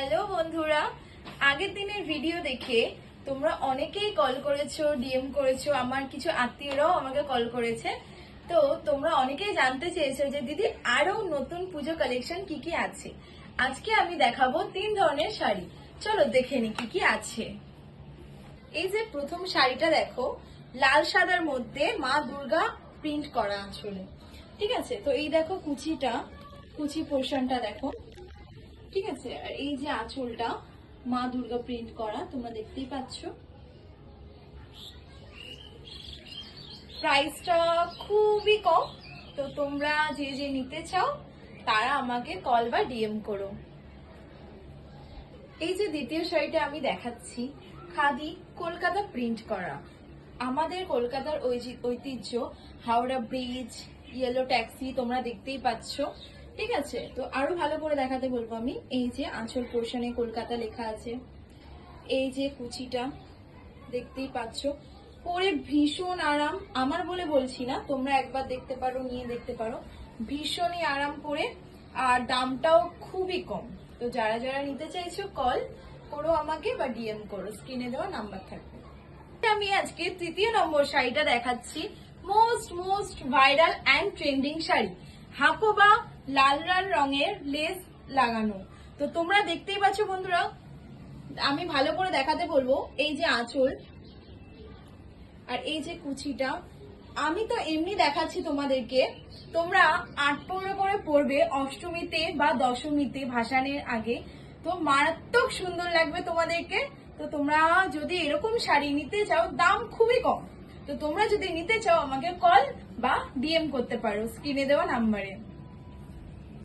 Hello বন্ধুরা, আগের দিনের ভিডিও দেখে তোমরা অনেকেই কল করেছো, ডিএম করেছো, আমার কিছু আত্মীয়রাও আমাকে কল করেছে। তো তোমরা অনেকেই জানতে চেয়েছো যে দিদি আরো নতুন পুজো কালেকশন কি কি আছে। আজকে আমি দেখাবো 3 ধরনের শাড়ি। চলো দেখে নি কি কি আছে। এই যে প্রথম শাড়িটা দেখো, লাল সাদার মধ্যে মা দুর্গা প্রিন্ট করা আঁচলে। ঠিক আছে, তো এই দেখো কুচি পোর্শনটা দেখো। ঠিক আছে, আর এই যে আঁচলটা মা দুর্গা প্রিন্ট করা, তোমরা দেখতেই পাচ্ছ। প্রাইসটা খুবই কম, তো তোমরা যে যে নিতে চাও তারা আমাকে কল বা ডিএম করো। এই যে দ্বিতীয় শাড়িটা আমি দেখাচ্ছি, খাদি কলকাতা প্রিন্ট করা। আমাদের কলকাতার ঐতিহ্য হাওড়া ব্রিজ, ইয়েলো ট্যাক্সি তোমরা দেখতেই পাচ্ছ। ঠিক আছে, তো আরো ভালো করে দেখাতে বলবো আমি। এই যে আঁচল পোর্শনে কলকাতা লেখা আছে, এই যে কুচিটা দেখতেই পাচ্ছ, পরে ভীষণ আরাম। আমার বলে বলছি না, তোমরা একবার দেখতে পারো, নিয়ে দেখতে পারো, ভীষণই আরাম পরে, আর দামটাও খুবই কম। তো যারা যারা নিতে চাইছো কল করো আমাকে বা ডিএম করো, স্ক্রিনে দেওয়া নাম্বার থাকবে। আমি আজকে তৃতীয় নম্বর শাড়িটা দেখাচ্ছি, most viral and trending sari, Hakoba লাল লাল রঙের লেস লাগানো। তো তোমরা দেখতেই পাচ্ছ বন্ধুরা, আমি ভালো করে দেখাতে বলবো। এই যে আঁচল আর এই যে কুচিটা, আমি তো এমনি দেখাচ্ছি তোমাদেরকে, তোমরা 8-15 করে পরবে অষ্টমীতে বা দশমীতে ভাসানের আগে, তো মারাত্মক সুন্দর লাগবে তোমাদেরকে। তো তোমরা যদি এরকম শাড়ি নিতে চাও, দাম খুবই কম, তো তোমরা যদি নিতে চাও আমাকে কল বা ডিএম করতে পারো স্ক্রিনে দেওয়া নাম্বারে।